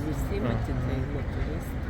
Vissima che sei motorista.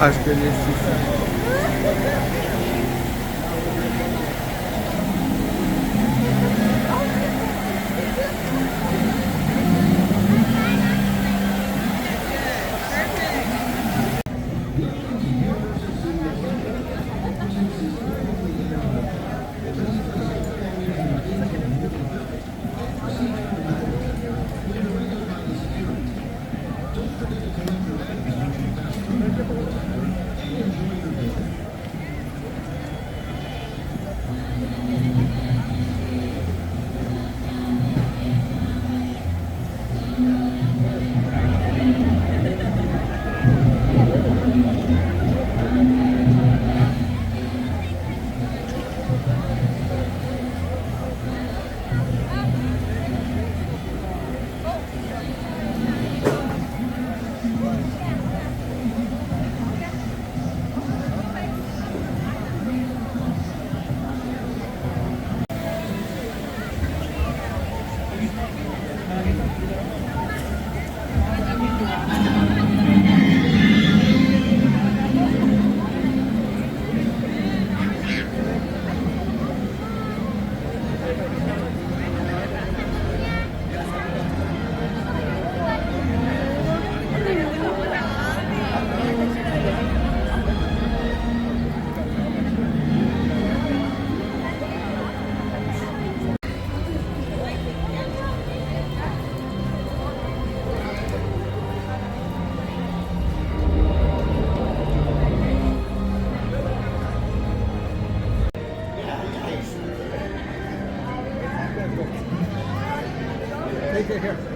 Acho que ele assiste. Take it here.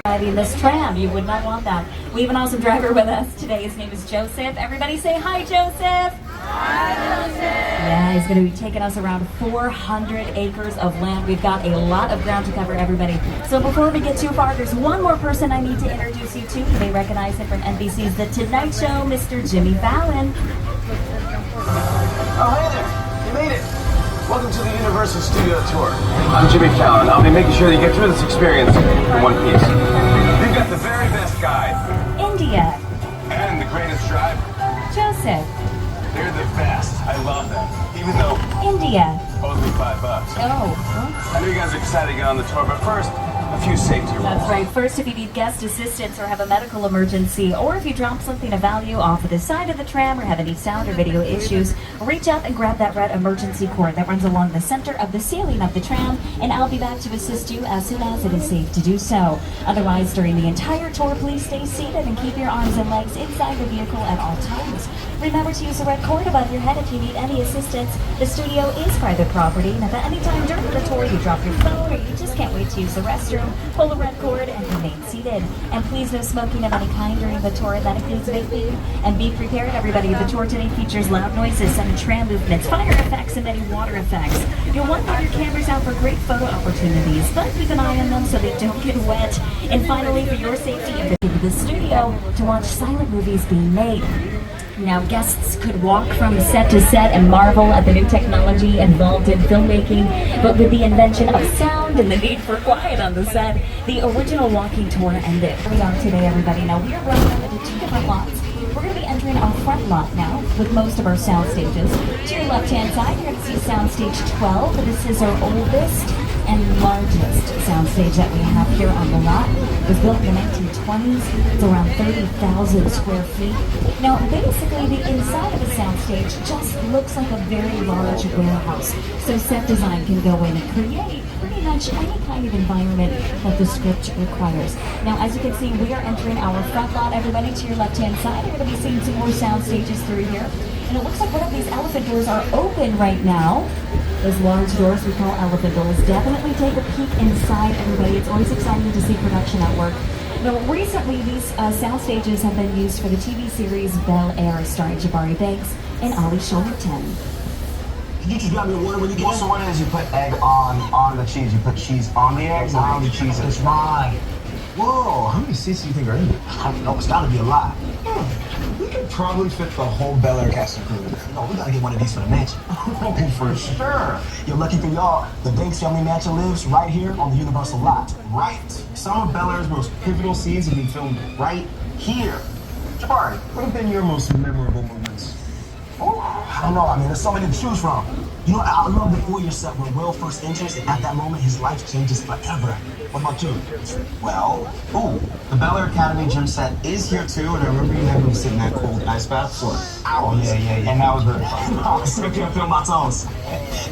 Driving this tram, you would not want that. We have an awesome driver with us today. His name is Joseph. Everybody say hi, Joseph. Hi, Joseph. Yeah, he's going to be taking us around 400 acres of land. We've got a lot of ground to cover, everybody. So before we get too far, there's one more person I need to introduce you to. You may recognize him from NBC's The Tonight Show, Mr. Jimmy Fallon. Oh, hey there. You made it. Welcome to the Universal Studio Tour. I'm Jimmy Fallon. I'll be making sure that you get through this experience in one piece. We've got the very best guide. India. And the greatest driver. Joseph. They're the best. I love them. Even though... India. Only $5. Oh. I know you guys are excited to get on the tour, but first, a few safety rules. That's right. First, if you need guest assistance or have a medical emergency, or if you drop something of value off of the side of the tram or have any sound or video issues, reach out and grab that red emergency cord that runs along the center of the ceiling of the tram, and I'll be back to assist you as soon as it is safe to do so. Otherwise, during the entire tour, please stay seated and keep your arms and legs inside the vehicle at all times. Remember to use the red cord above your head if you need any assistance. The studio is private property, and if at any time during the tour you drop your phone or you just can't wait to use the restroom, pull the red cord and remain seated. And please, no smoking of any kind during the tour. That includes vaping. And be prepared, everybody. The tour today features loud noises, some tram movements, fire effects, and many water effects. You'll want to have your cameras out for great photo opportunities, but keep an eye on them so they don't get wet. And finally, for your safety, enter the studio to watch silent movies being made. Now, guests could walk from set to set and marvel at the new technology involved in filmmaking, but with the invention of sound and the need for quiet on the set, the original walking tour ended. Here we are today, everybody. Now, we are running over to two different lots. We're going to be entering our front lot now with most of our sound stages. To your left-hand side, you're going to see Soundstage 12. This is our oldest and largest soundstage that we have here on the lot. It was built in the 1920s. It's around 30,000 square feet. Now, basically, the inside of a soundstage just looks like a very large warehouse. So set design can go in and create pretty much any kind of environment that the script requires. Now, as you can see, we are entering our front lot. Everybody to your left-hand side, you're going to be seeing some more sound stages through here. And it looks like one of these elephant doors are open right now. Those large doors we call elephant doors. Definitely take a peek inside, everybody. It's always exciting to see production at work. Now, recently, these sound stages have been used for the TV series Bel Air, starring Jabari Banks and Ali Showington. Can you just grab me water when you get it? So what it is, you put egg on the cheese. You put cheese on the eggs, on the cheese. That's right. Whoa, how many seats do you think are in here? I don't know, it's gotta be a lot. We could probably fit the whole Bel Air cast and crew. No, we gotta get one of these for the mansion. For sure. You're lucky for y'all, the Banks family mansion lives right here on the Universal lot. Right. Some of Bel Air's most pivotal scenes have been filmed right here. Jabari, what have been your most memorable moments? Oh, I don't know. I mean, there's so many to choose from. You know, I love the foyer set where Will first enters, and at that moment, his life changes forever. What about you? Well, the Bel Air Academy gym set is here too, and I remember you having me sit in that cold ice bath for hours. Yeah. And that was really fun. I was still can't feel my toes.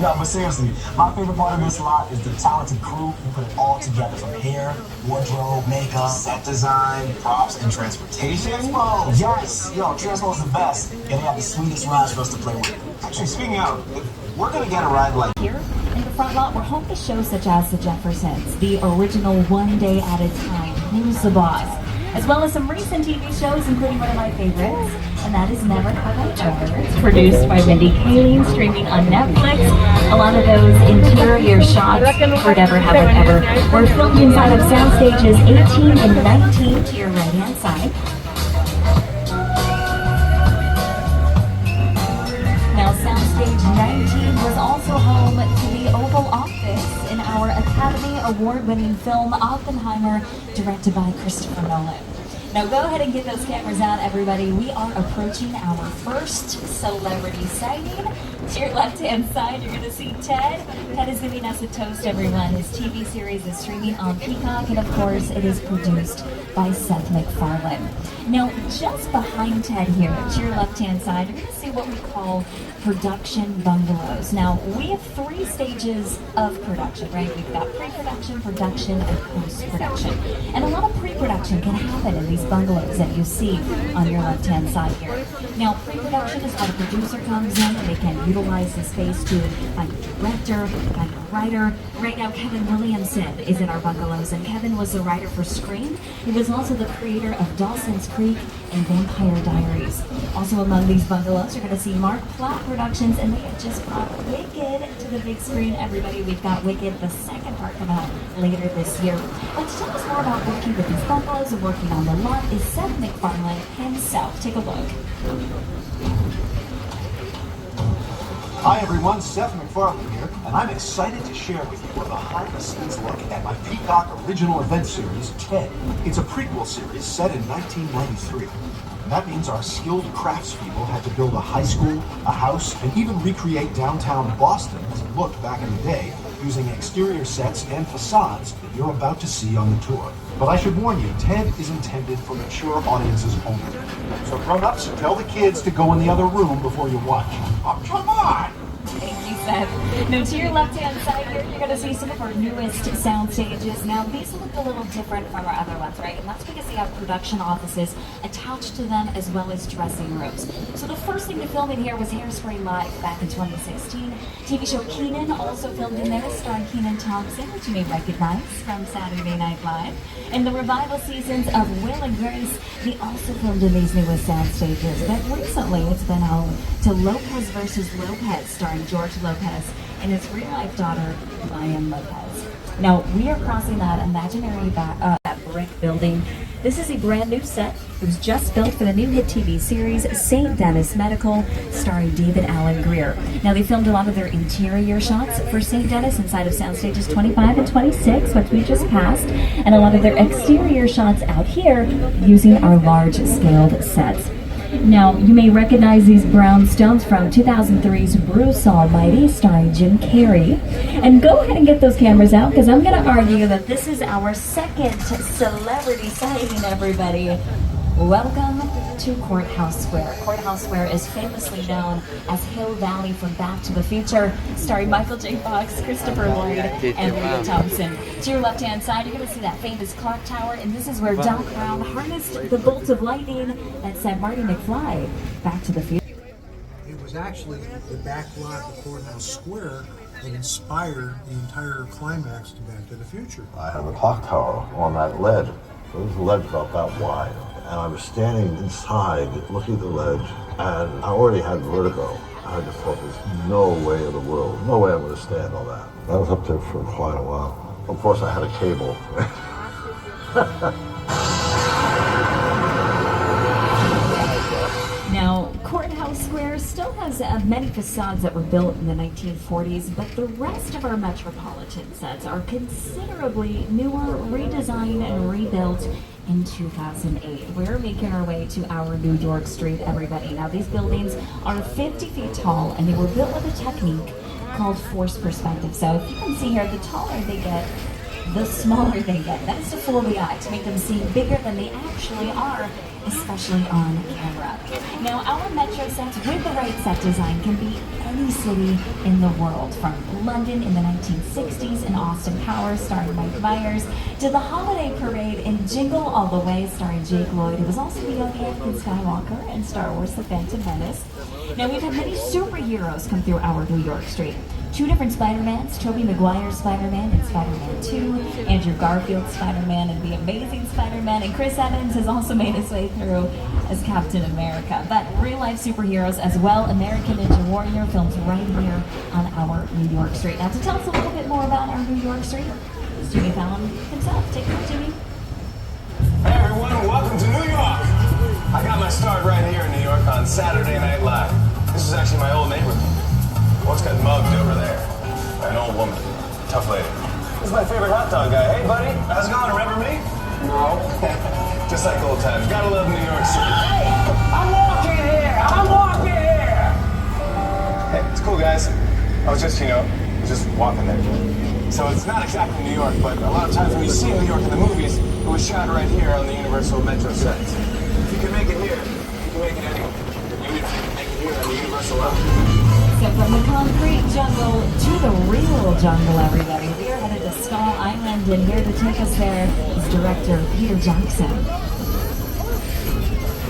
No, but seriously, my favorite part of this lot is the talented crew who put it all together, from hair, wardrobe, makeup, set design, props, and transportation. Oh, yes! Yo, Transpo's the best, and they have the sweetest rides for us to play with. Actually, speaking of, we're gonna get a ride like here in the front lot, we're home to shows such as The Jeffersons, the original One Day at a Time, Who's the Boss, as well as some recent TV shows, including one of my favorites, and that is Never Have I Ever. It's produced by Wendy Kaling, streaming on Netflix. A lot of those interior shots for Never Have I Ever were filmed inside of sound stages 18 and 19 to your right-hand side. Now, Soundstage 19 was also home to the Oval Office in our Academy Award-winning film Oppenheimer, directed by Christopher Nolan. Now go ahead and get those cameras out, everybody. We are approaching our first celebrity sighting. To your left-hand side, you're going to see Ted. Ted is giving us a toast, everyone. His TV series is streaming on Peacock, and of course, it is produced by Seth MacFarlane. Now, just behind Ted here, to your left-hand side, you're going to see what we call production bungalows. Now, we have 3 stages of production, right? We've got pre-production, production, and post-production. And a lot of pre-production can happen in these bungalows that you see on your left-hand side here. Now, pre-production is when a producer comes in and they can utilize the space to find a director, find a writer. Right now, Kevin Williamson is in our bungalows, and Kevin was the writer for Scream. He was also the creator of Dawson's Creek and Vampire Diaries. Also among these bungalows, you're going to see Mark Platt Productions, and they have just brought Wicked to the big screen. Everybody, we've got Wicked, the second part, coming out later this year. But to tell us more about working with these bungalows and working on the lot is Seth MacFarlane himself. Take a look. Hi everyone, Seth MacFarlane here, and I'm excited to share with you a behind-the-scenes look at my Peacock original event series, TED. It's a prequel series set in 1993. And that means our skilled craftspeople had to build a high school, a house, and even recreate downtown Boston as it looked back in the day, using exterior sets and facades that you're about to see on the tour. But I should warn you, TED is intended for mature audiences only. So grown-ups, tell the kids to go in the other room before you watch. Oh, come on! Thank you, Seth. Now, to your left-hand side here, you're going to see some of our newest sound stages. Now, these look a little different from our other ones, right? And that's because they have production offices attached to them as well as dressing rooms. So the first thing to film in here was Hairspray Live back in 2016. TV show Keenan also filmed in there, starring Kenan Thompson, which you may recognize from Saturday Night Live. And the revival seasons of Will and Grace, they also filmed in these newest sound stages. But recently, it's been home to Lopez versus Lopez, starring George Lopez and his real-life daughter, Ryan Lopez. Now, we are crossing that imaginary that brick building. This is a brand new set. It was just built for the new hit TV series, St. Dennis Medical, starring David Alan Grier. Now, they filmed a lot of their interior shots for St. Dennis inside of sound stages 25 and 26, which we just passed, and a lot of their exterior shots out here using our large-scaled sets. Now, you may recognize these brownstones from 2003's Bruce Almighty, starring Jim Carrey. And go ahead and get those cameras out, because I'm going to argue that this is our second celebrity sighting, everybody. Welcome to Courthouse Square. Courthouse Square is famously known as Hill Valley from Back to the Future, starring Michael J. Fox, Christopher Lloyd, and Leah Thompson. To your left-hand side, you're going to see that famous clock tower, and this is where Doc Brown harnessed the bolt of lightning that sent Marty McFly back to the future. It was actually the back lot of Courthouse Square that inspired the entire climax to Back to the Future. I have a clock tower on that ledge. It was a ledge about that wide. And I was standing inside looking at the ledge, and I already had vertigo. I just thought there's no way in the world, no way I'm going to stand all that. I was up there for quite a while. Of course, I had a cable. Now, Courthouse Square still has many facades that were built in the 1940s, but the rest of our metropolitan sets are considerably newer, redesigned, and rebuilt in 2008. We're making our way to our New York Street, everybody. Now, these buildings are 50 feet tall, and they were built with a technique called forced perspective. So if you can see here, the taller they get, the smaller they get. That is to fool the eye, to make them seem bigger than they actually are, especially on camera. Now, our metro sets with the right set design can be any city in the world, from London in the 1960s in Austin Powers, starring Mike Myers, to the Holiday Parade in Jingle All the Way, starring Jake Lloyd, who was also the young Anakin Skywalker in Star Wars: The Phantom Menace. Now, we've had many superheroes come through our New York Street. Two different Spider-Mans, Tobey Maguire's Spider-Man and Spider-Man 2, Andrew Garfield's Spider-Man and The Amazing Spider-Man, and Chris Evans has also made his way through as Captain America. But real-life superheroes as well, American Ninja Warrior, films right here on our New York Street. Now, to tell us a little bit more about our New York Street, is Jimmy Fallon himself. Take it away, Jimmy. Hey everyone, welcome to New York! I got my start right here in New York on Saturday Night Live. This is actually my old neighborhood. What's got mugged over there? An old woman. Tough lady. This is my favorite hot dog guy. Hey buddy, how's it going? Remember me? No. Just like old times. Gotta love New York City. Hey! I'm walking here! I'm walking here! Hey, it's cool guys. I was just walking there. So it's not exactly New York, but a lot of times when you see New York in the movies, it was shot right here on the Universal Metro sets. If you can make it here, you can make it anywhere. Even if you can make it here on the Universal Lot. So from the concrete jungle to the real jungle, everybody. We are headed to Skull Island, and here to take us there is director Peter Jackson.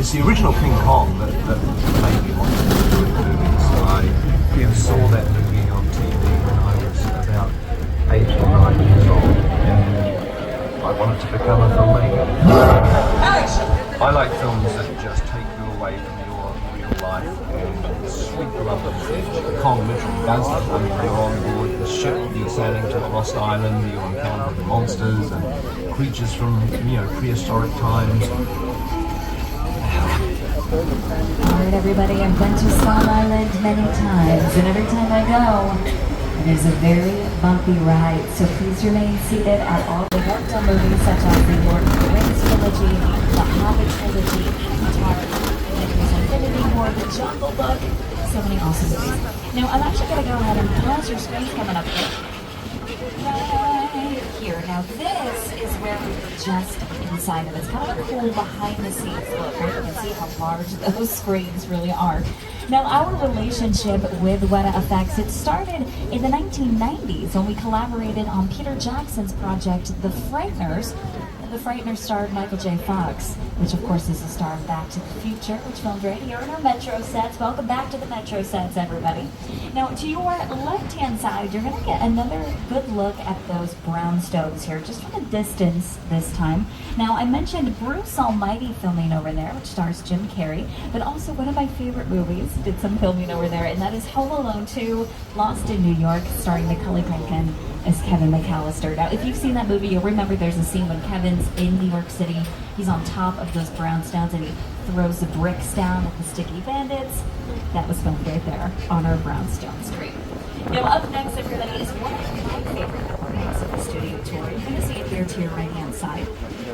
It's the original King Kong that made me want to do movies. I saw that movie on TV when I was about 8 or 9 years old, and I wanted to become a filmmaker. I like films that just take you away from your real life and sweep you up on the edge. Kong literally does that. I mean, you're on board the ship, you're sailing to a lost island, you're encountering monsters and creatures from, prehistoric times. Alright everybody, I've been to Swan Island many times, and every time I go, it is a very bumpy ride, so please remain seated at all the worked on movies such as the Lord of the Rings trilogy, the Hobbit trilogy, Avatar, Avengers Infinity War, the Jungle Book, so many awesome movies. Now I'm actually going to go ahead and pause your screens coming up here. Right here. Now this is where we're just inside of it. It's kind of a cool behind the scenes look, right? You can see how large those screens really are. Now our relationship with Weta Effects, it started in the 1990s when we collaborated on Peter Jackson's project, The Frighteners. The Frighteners starred Michael J. Fox, which of course is the star of Back to the Future, which filmed right here in our Metro sets. Welcome back to the Metro sets, everybody. Now, to your left-hand side, you're going to get another good look at those brownstones here, just from a distance this time. Now, I mentioned Bruce Almighty filming over there, which stars Jim Carrey, but also one of my favorite movies did some filming over there, and that is Home Alone 2, Lost in New York, starring Macaulay Culkin as Kevin McAllister. Now, if you've seen that movie, you'll remember there's a scene when Kevin's in New York City. He's on top of those brownstones and he throws the bricks down at the sticky bandits. That was filmed right there on our brownstone screen. Now, up next, everybody, is one of my favorite recordings of the studio tour. You're going to see it here to your right-hand side.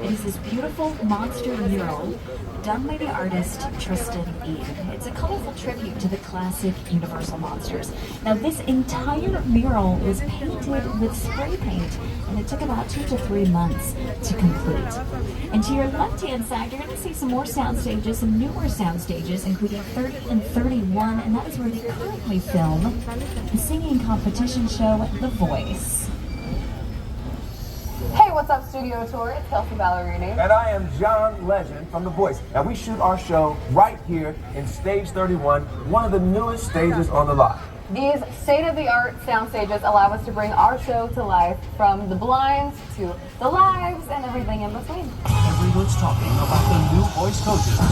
It is this beautiful monster mural done by the artist Tristan Eden. It's a colorful tribute to the classic Universal monsters. Now, this entire mural was painted with spray paint, and it took about 2 to 3 months to complete. And to your left-hand side, you're going to see some more sound stages, some newer sound stages, including 30 and 31, and that is where they currently film the singing competition show, The Voice. Hey, what's up, Studio Tour? It's Kelsey Ballerini. And I am John Legend from The Voice. And we shoot our show right here in Stage 31, one of the newest stages on the lot. These state-of-the-art sound stages allow us to bring our show to life, from the blinds to the lives and everything in between. Everyone's talking about the new voice coaches on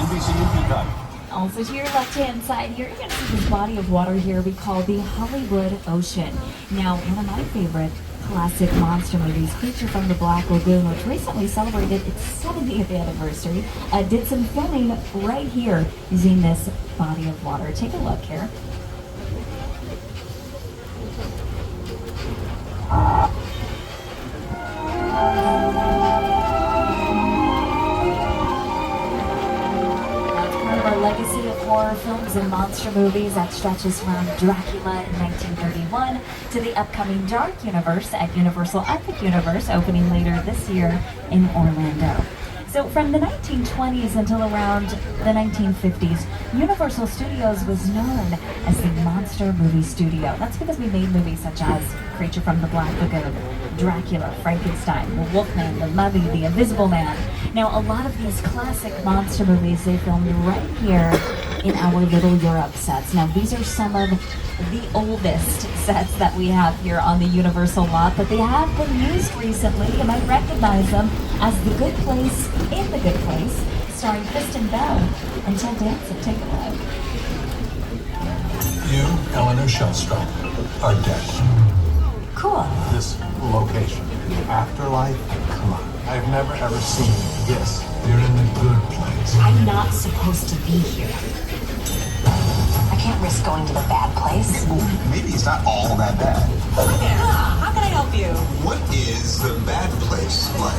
NBC and Peacock. Also to your left-hand side here, you're going to see this body of water here we call the Hollywood Ocean. Now, one of my favorite classic monster movies, Creature from the Black Lagoon, which recently celebrated its 70th anniversary, did some filming right here using this body of water. Take a look here. Our legacy of horror films and monster movies that stretches from Dracula in 1931 to the upcoming Dark Universe at Universal Epic Universe, opening later this year in Orlando. So from the 1920s until around the 1950s, Universal Studios was known as the Monster Movie Studio. That's because we made movies such as Creature from the Black Lagoon, Dracula, Frankenstein, the Wolfman, the Mummy, the Invisible Man. Now, a lot of these classic monster movies, they filmed right here in our Little Europe sets. Now, these are some of the oldest sets that we have here on the Universal lot, but they have been used recently. You might recognize them as The Good Place in The Good Place, starring Kristen Bell and Ted Danson. Take a look. You, Eleanor Shellstrom, are dead. Cool. This location, the afterlife, come on. I've never ever seen this. You're in the good place. I'm not supposed to be here. I can't risk going to the bad place. Well, maybe it's not all that bad. Hi there. How can I help you? What is the bad place like?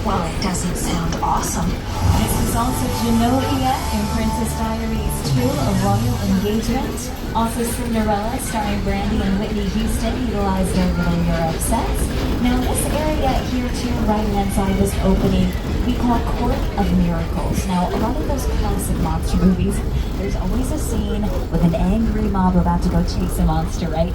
Well, it doesn't sound awesome. This is also Genovia in Princess Diaries 2, A Royal Engagement. Also Cinderella, starring Brandy and Whitney Houston, utilized their Little Europe sets. Now this area here to your right-hand side is opening we call Court of Miracles. Now a lot of those classic monster movies, there's always a scene with an angry mob about to go chase a monster, right?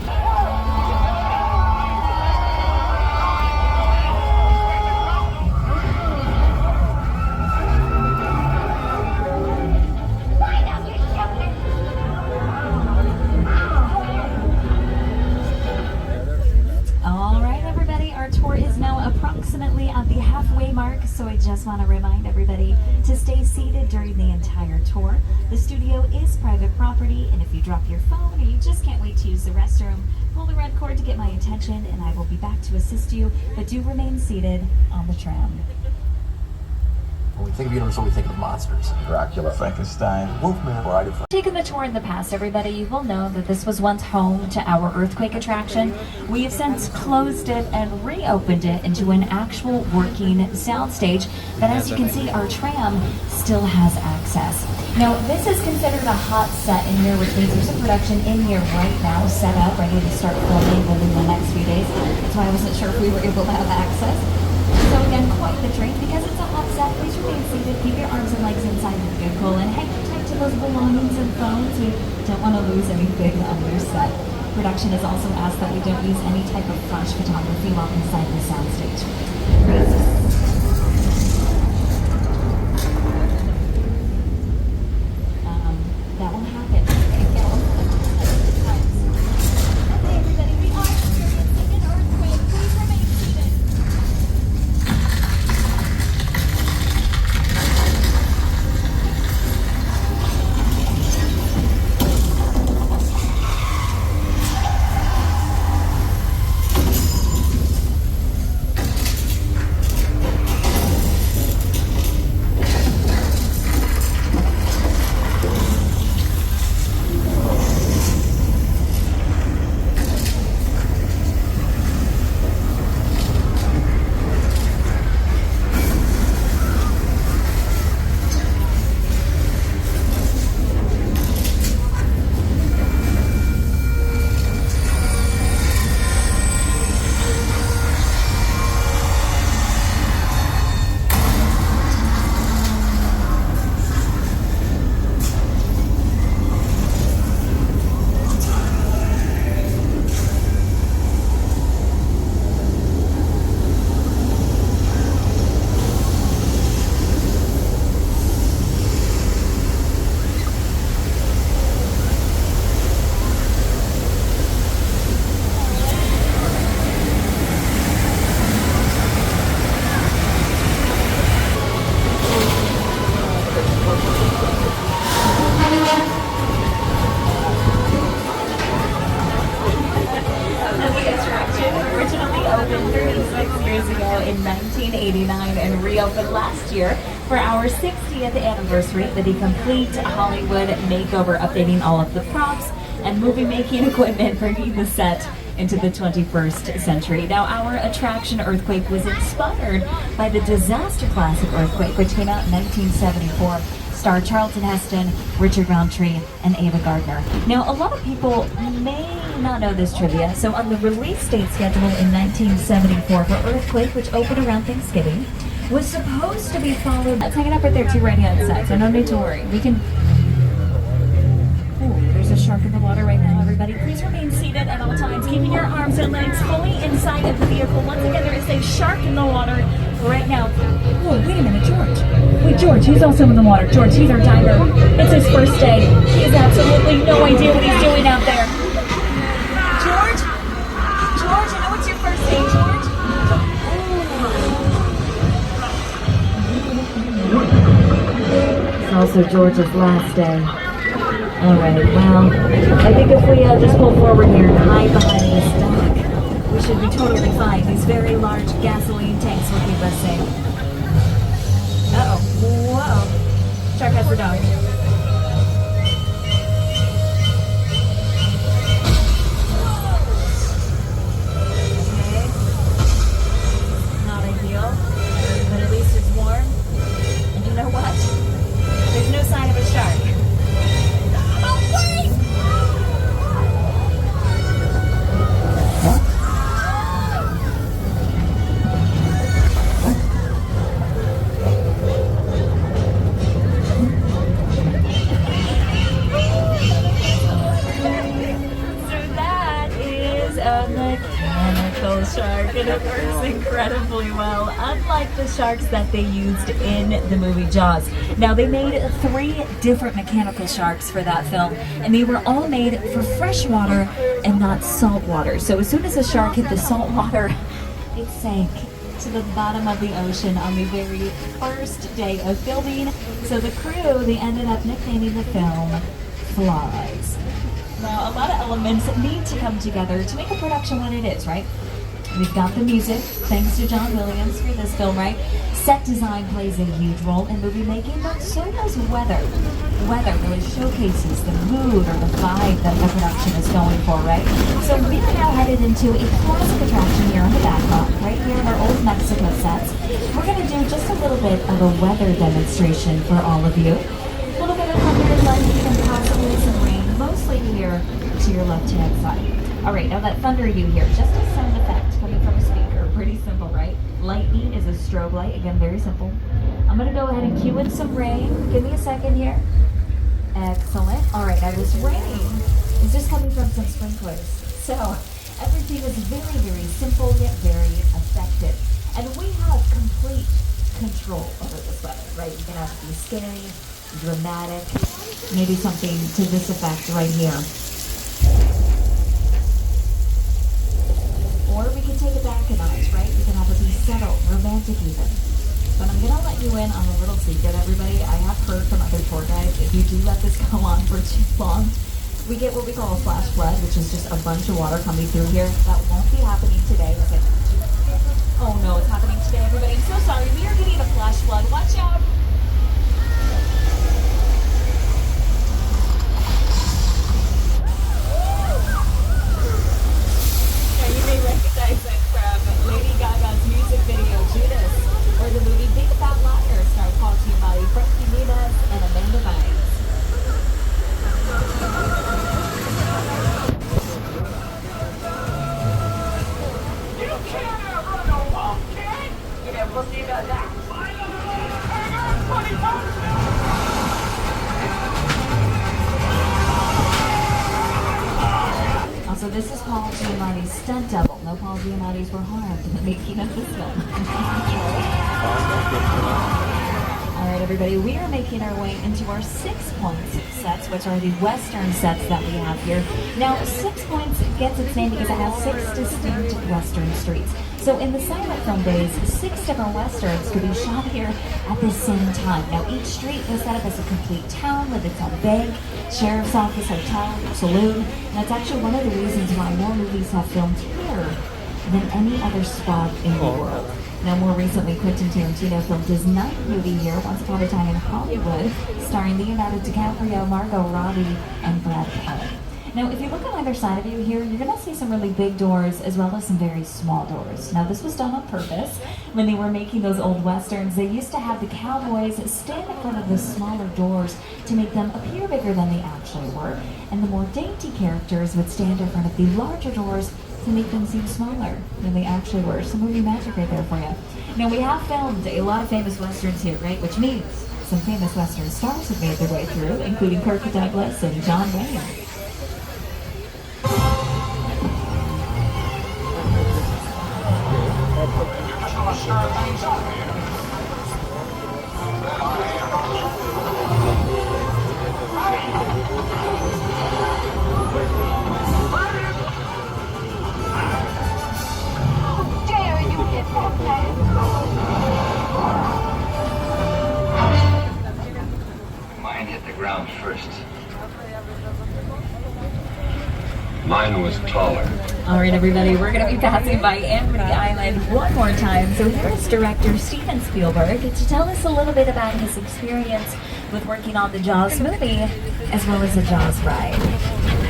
our tour is now approximately at the halfway mark, so I just want to remind everybody to stay seated during the entire tour. The studio is private property, and if you drop your phone or you just can't wait to use the restroom, pull the red cord to get my attention and I will be back to assist you, but do remain seated on the tram. When we think of Universal, we think of monsters. Dracula, Frankenstein, Wolfman, Bride of Taken the tour in the past, everybody, you will know that this was once home to our earthquake attraction. We have since closed it and reopened it into an actual working soundstage, but as you can see, our tram still has access. Now, this is considered a hot set in here, which means there's some production in here right now, set up, ready to start filming within the next few days. That's why I wasn't sure if we were able to have access. So again, quite the treat. Because it's a hot set, please remain seated, keep your arms and legs inside the vehicle, and hang tight to those belongings and phones. We don't want to lose anything on your set. Production has also asked that we don't use any type of flash photography while inside the soundstage. That will happen. Okay, everybody, we are experiencing an earthquake. Please remain seated. In 1989 and reopened last year for our 60th anniversary with a complete Hollywood makeover, updating all of the props and movie making equipment, bringing the set into the 21st century. Now, our attraction Earthquake was inspired by the disaster classic Earthquake, which came out in 1974. Star Charlton Heston, Richard Roundtree, and Ava Gardner. Now, a lot of people may not know this trivia. So on the release date schedule in 1974 for Earthquake, which opened around Thanksgiving, was supposed to be followed. That's hanging up right there, 2 right-hand sides, so no need to worry. We can... Ooh, there's a shark in the water right now, everybody. Please remain seated at all times, keeping your arms and legs fully inside of the vehicle. Once again, there is a shark in the water right now. Whoa, wait a minute, George. Wait, George, he's also in the water. George, he's our diver. It's his first day. He has absolutely no idea what he's doing out there. George? George, I know it's your first day, George. It's also George's last day. Alright, well, I think if we just pull forward here and hide behind this dock, we should be totally fine. These very large gasoline tanks will keep us safe. Uh-oh. Whoa. Shark has the dog. Okay. Not ideal, but at least it's warm. And you know what? There's no sign of a shark. Shark, and it works incredibly well, unlike the sharks that they used in the movie Jaws. Now, they made 3 different mechanical sharks for that film, and they were all made for fresh water and not salt water. So as soon as the shark hit the salt water, It sank to the bottom of the ocean on the very first day of filming. So the crew, they ended up nicknaming the film Flaws. Now, a lot of elements need to come together to make a production what it is, right? We've got the music, thanks to John Williams for this film, right? Set design plays a huge role in movie making, but so does weather. Weather really showcases the mood or the vibe that the production is going for, right? So we are now headed into a classic attraction here on the backlot, right here in our old Mexico sets. We're going to do just a little bit of a weather demonstration for all of you. A little bit of thunder, lightning, and possibly some rain, mostly here to your left-hand side. All right, now that thunder you hear, just a sound effect coming from a speaker. Pretty simple, right? Lightning is a strobe light. Again, very simple. I'm going to go ahead and cue in some rain. Give me a second here. Excellent. All right, now this rain is just coming from some sprinklers. So everything is very, very simple yet very effective. And we have complete control over this weather, right? You can have it be scary, dramatic, maybe something to this effect right here. Or we can take it back a notch, right? We can have it be settled, romantic even. But I'm going to let you in on a little secret, everybody. I have heard from other tour guides, if you do let this go on for too long, we get what we call a flash flood, which is just a bunch of water coming through here. That won't be happening today. Oh no, it's happening today, everybody. I'm so sorry. We are getting a flash flood. Watch out. You may recognize it from Lady Gaga's music video, Judas, or the movie Big Fat Liar, starring Paul Giamatti, Frankie Muniz, and Amanda Bynes. You can't outrun a pumpkin! You never see that. Also, this is Paul Giamatti's stunt double. No Paul Giamattis were harmed in the making of this film. All right, everybody, we are making our way into our 6 points sets, which are the Western sets that we have here. Now, 6 points gets its name because it has 6 distinct Western streets. So in the silent film days, 6 different Westerns could be shot here at the same time. Now, each street is set up as a complete town with its own bank, sheriff's office, hotel, saloon. And that's actually one of the reasons why more movies have filmed here than any other spot in the world. Now, more recently, Quentin Tarantino filmed his 9th movie here, Once Upon a Time in Hollywood, starring Leonardo DiCaprio, Margot Robbie, and Brad Pitt. Now, if you look on either side of you here, you're going to see some really big doors as well as some very small doors. Now, this was done on purpose. When they were making those old Westerns, they used to have the cowboys stand in front of the smaller doors to make them appear bigger than they actually were. And the more dainty characters would stand in front of the larger doors to make them seem smaller than they actually were. Some movie magic right there for you. Now, we have filmed a lot of famous Westerns here, right? Which means some famous Western stars have made their way through, including Kirk Douglas and John Wayne. Mine hit the ground first. Mine was taller. All right, everybody, we're going to be passing by Amity Island one more time. So here's director Steven Spielberg to tell us a little bit about his experience with working on the Jaws movie, as well as the Jaws ride.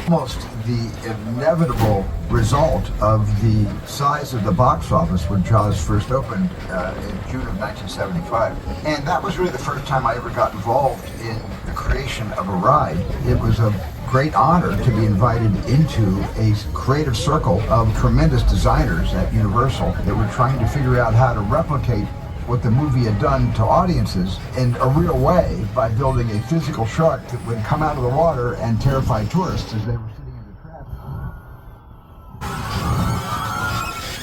Almost the inevitable result of the size of the box office when Jaws first opened in June of 1975. And that was really the first time I ever got involved in the creation of a ride. It was a great honor to be invited into a creative circle of tremendous designers at Universal that were trying to figure out how to replicate what the movie had done to audiences in a real way by building a physical shark that would come out of the water and terrify tourists as they were sitting in the trap.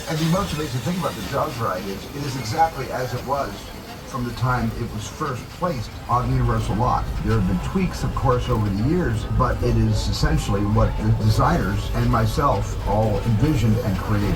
And the most amazing thing about the Jaws ride is it is exactly as it was from the time it was first placed on Universal lot. There have been tweaks, of course, over the years, but it is essentially what the designers and myself all envisioned and created.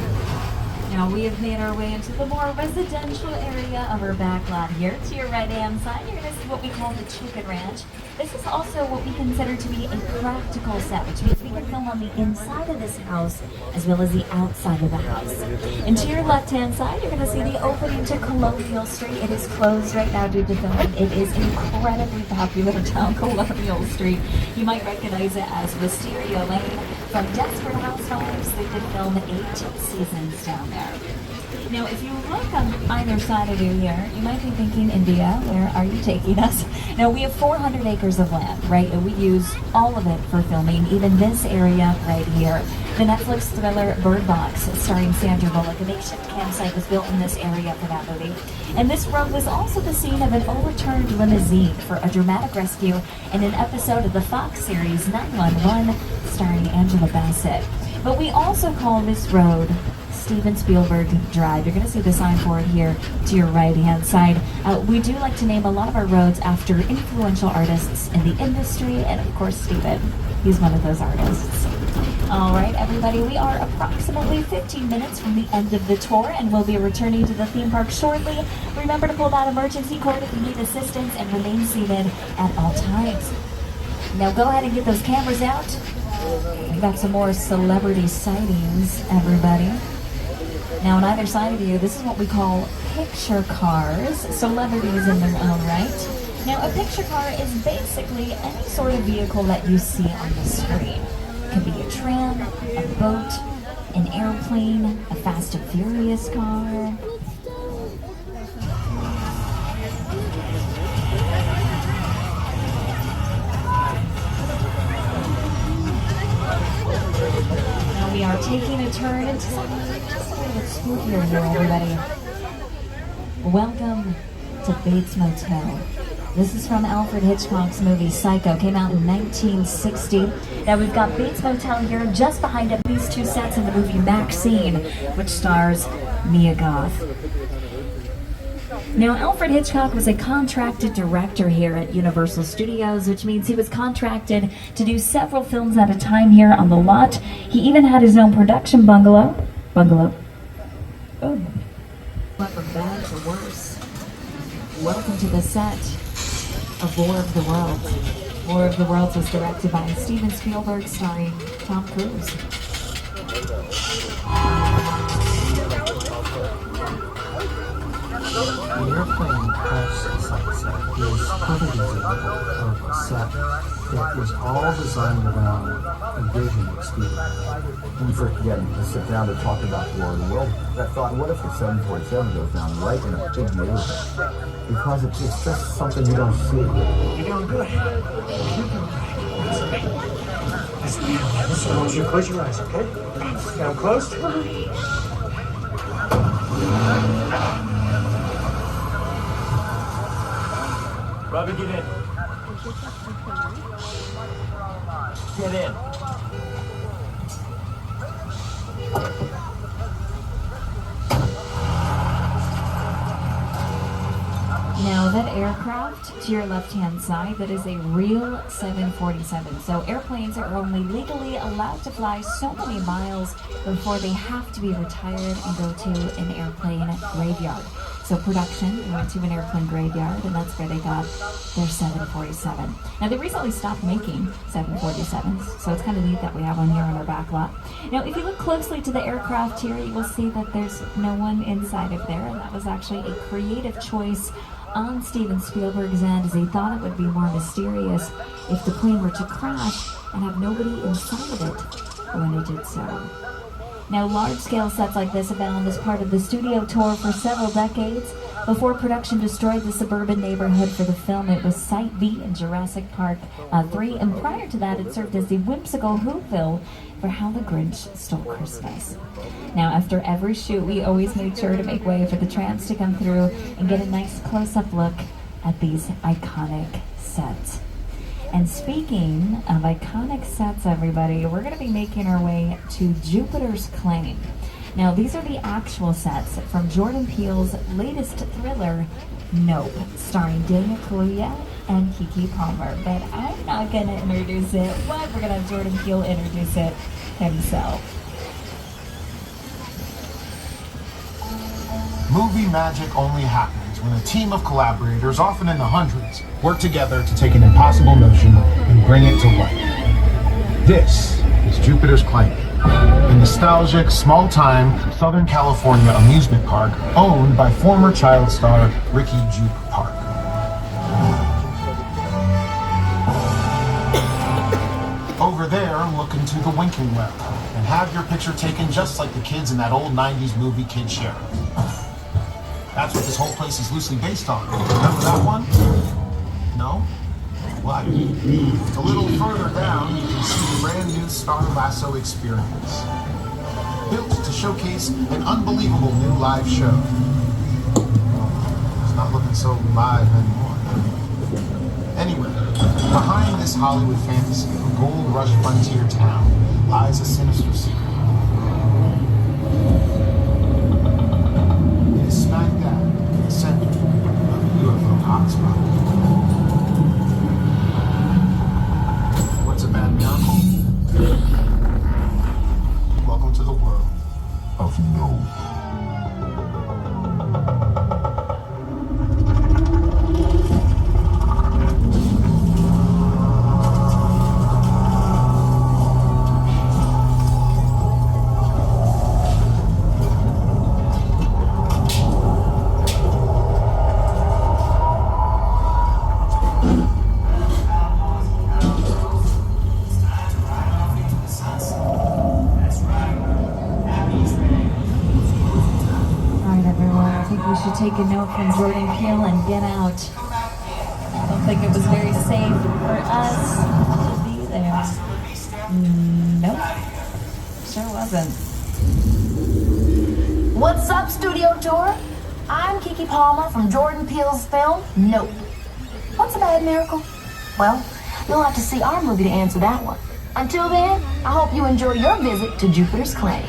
Now we have made our way into the more residential area of our back lot here. To your right-hand side, you're going to see what we call the chicken ranch. This is also what we consider to be a practical set, which means we can film on the inside of this house as well as the outside of the house. And to your left-hand side, you're going to see the opening to Colonial Street. It is closed right now due to filming. It is incredibly popular down Colonial Street. You might recognize it as Wisteria Lane. From Desperate Housewives, they did film 8 seasons down there. Now, if you look on either side of you here, you might be thinking, India, where are you taking us? Now, we have 400 acres of land, right? And we use all of it for filming, even this area right here. The Netflix thriller Bird Box, starring Sandra Bullock, a makeshift campsite was built in this area for that movie. And this road was also the scene of an overturned limousine for a dramatic rescue in an episode of the Fox series 911, starring Angela Bassett. But we also call this road Steven Spielberg Drive. You're going to see the sign for it here to your right-hand side. We do like to name a lot of our roads after influential artists in the industry, and of course Steven, he's one of those artists. All right, everybody, we are approximately 15 minutes from the end of the tour, and we'll be returning to the theme park shortly. Remember to pull that emergency cord if you need assistance and remain seated at all times. Now go ahead and get those cameras out. We've got some more celebrity sightings, everybody. Now on either side of you, this is what we call picture cars, celebrities in their own right. Now a picture car is basically any sort of vehicle that you see on the screen. It could be a tram, a boat, an airplane, a Fast and Furious car. Now we are taking a turn into something just a little bit spookier here, everybody. Welcome to Bates Motel. This is from Alfred Hitchcock's movie Psycho, came out in 1960. Now we've got Bates Motel here just behind up these two sets in the movie Maxine, which stars Mia Goth. Now, Alfred Hitchcock was a contracted director here at Universal Studios, which means he was contracted to do several films at a time here on the lot. He even had his own production bungalow. Oh. Went from bad to worse. Welcome to the set of War of the Worlds. War of the Worlds was directed by Steven Spielberg, starring Tom Cruise. The airplane crash set is a perfect example of a set that was all designed around a vision of Steven. When we first began to sit down to talk about the War of the World, I thought, what if the 747 goes down right in a big neighborhood? Because it's just something you don't see. You're doing good. So I want you to close your eyes, okay? Got them closed? Robbie, get in. Get in. Now that aircraft to your left-hand side, that is a real 747. So airplanes are only legally allowed to fly so many miles before they have to be retired and go to an airplane graveyard. So production went to an airplane graveyard, and that's where they got their 747. Now they recently stopped making 747s, so it's kind of neat that we have one here on our back lot. Now if you look closely to the aircraft here, you will see that there's no one inside of there, and that was actually a creative choice on Steven Spielberg's end, as he thought it would be more mysterious if the plane were to crash and have nobody inside of it when it did so. Now, large-scale sets like this have been on this part of the studio tour for several decades. Before production destroyed the suburban neighborhood for the film, it was Site B in Jurassic Park 3, and prior to that, it served as the whimsical Whoville for How the Grinch Stole Christmas. Now, after every shoot, we always made sure to make way for the trams to come through and get a nice close-up look at these iconic sets. And speaking of iconic sets, everybody, we're going to be making our way to Jupiter's Claim. Now, these are the actual sets from Jordan Peele's latest thriller, Nope, starring Daniel Kaluuya and Keke Palmer. But I'm not going to introduce it. We're going to have Jordan Peele introduce it himself. Movie magic only happens when a team of collaborators, often in the hundreds, work together to take an impossible notion and bring it to life. This is Jupiter's Claim, a nostalgic, small-time Southern California amusement park owned by former child star Ricky Jupe Park. Over there, look into the winking well and have your picture taken just like the kids in that old 90s movie Kid Sheriff. That's what this whole place is loosely based on. Remember that one? No? Why? A little further down, you can see the brand new Star Lasso experience. Built to showcase an unbelievable new live show. It's not looking so live anymore. Anyway, behind this Hollywood fantasy of a gold rush frontier town lies a sinister secret. It is smack dab in the center of the UFO hotspot. What's a bad miracle? Welcome to the world of no. Take a note from Jordan Peele and Get Out. I don't think it was very safe for us to be there. Nope. Sure wasn't. What's up, Studio Tour? I'm Kiki Palmer from Jordan Peele's film, Nope. What's a bad miracle? Well, you'll have to see our movie to answer that one. Until then, I hope you enjoy your visit to Jupiter's Claim.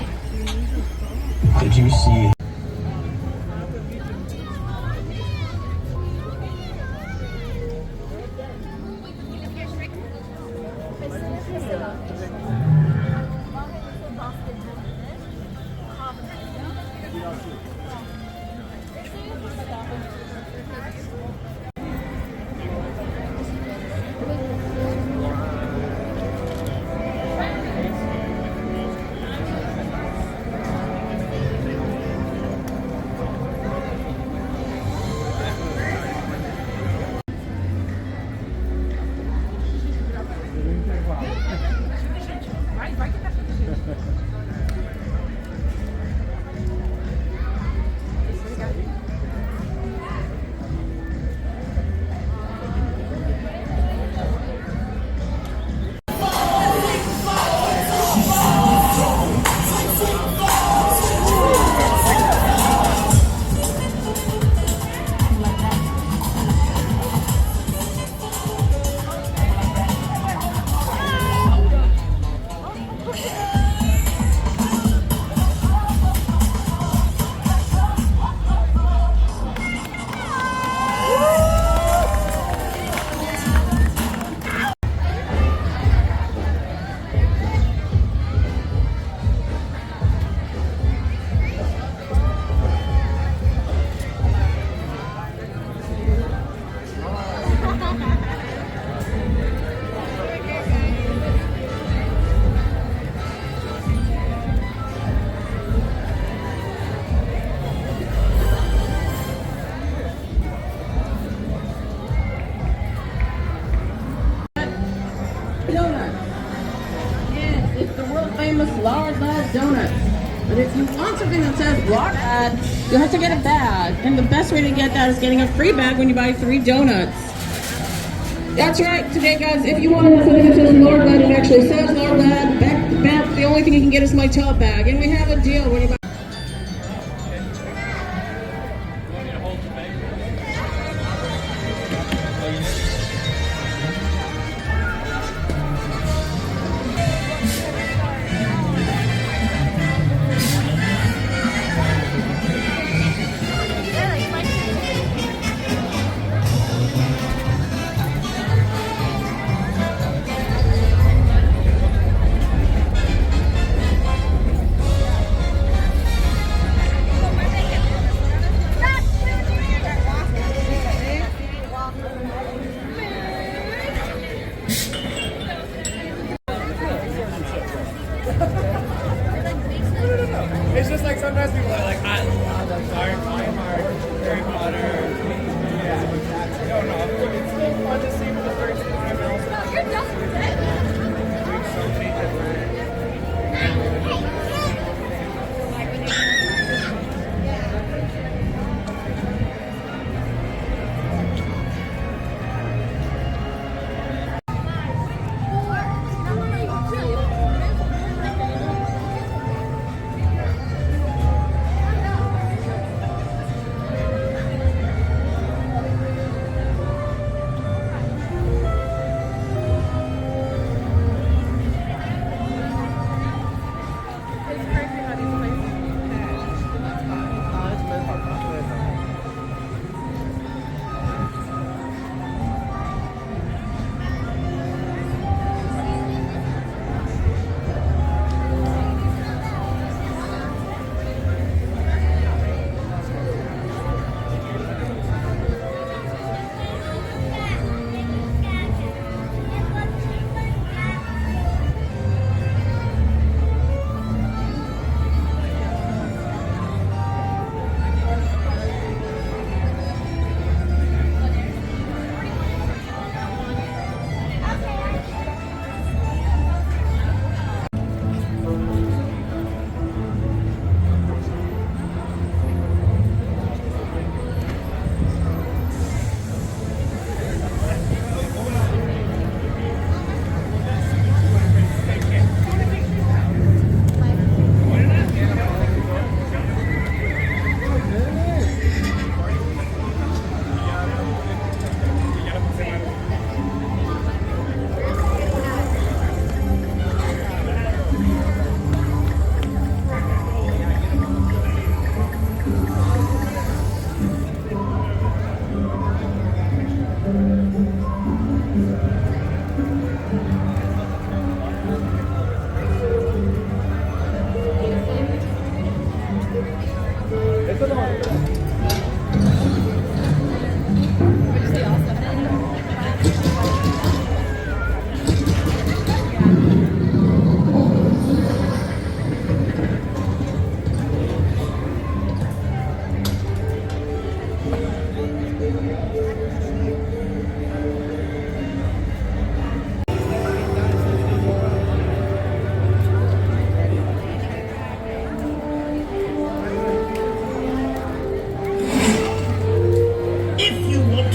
Did you see? Large donuts. But if you want something that says large ad, you have to get a bag. And the best way to get that is getting a free bag when you buy 3 donuts. That's right. Today, guys, if you want something that says large ad, it actually says large ad. Back, the only thing you can get is my top bag. And we have a deal when you buy. people are like, I love Harry Potter. Yeah, exactly. No, it's still fun to see for the first time. You're just doing so many different.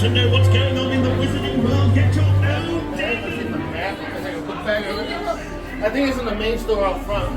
To know what's going on in the wizarding world, get your own day. I think it's in the main store out front.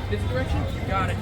This direction? You got it.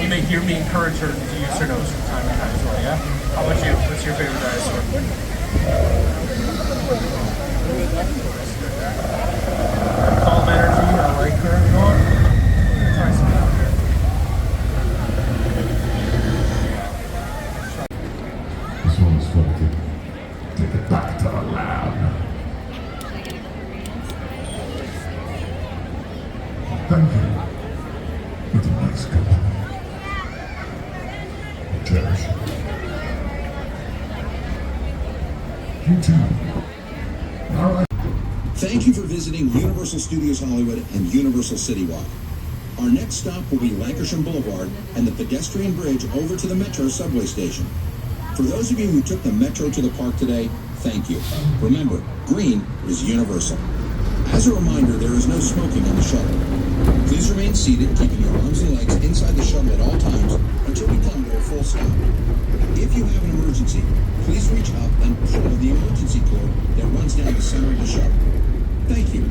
You may hear me encourage her to use her nose from time to time as well, yeah? How about you? What's your favorite dinosaur? Calm energy, I like her. You know what? Try something out here. This one's going to take it back to the lab. Thank you. It's a nice company. Cherish. You too. All right. Thank you for visiting Universal Studios Hollywood and Universal City Walk. Our next stop will be Lancashire Boulevard and the pedestrian bridge over to the Metro subway station. For those of you who took the Metro to the park today, thank you. Remember, green is universal. As a reminder, there is no smoking on the shuttle. Please remain seated, keeping your arms and legs inside the shuttle at all times until we come to a full stop. If you have an emergency, please reach up and pull the emergency cord that runs down the center of the shuttle. Thank you.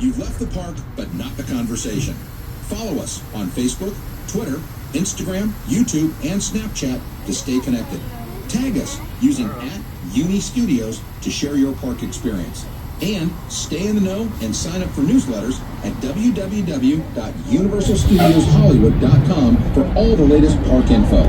You've left the park, but not the conversation. Follow us on Facebook, Twitter, Instagram, YouTube, and Snapchat to stay connected. Tag us using @UniStudios to share your park experience. And stay in the know and sign up for newsletters at www.universalstudioshollywood.com for all the latest park info.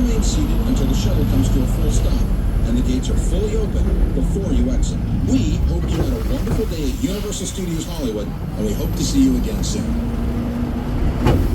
remain seated until the shuttle comes to a full stop and the gates are fully open before you exit. We hope you had a wonderful day at Universal Studios Hollywood, and we hope to see you again soon.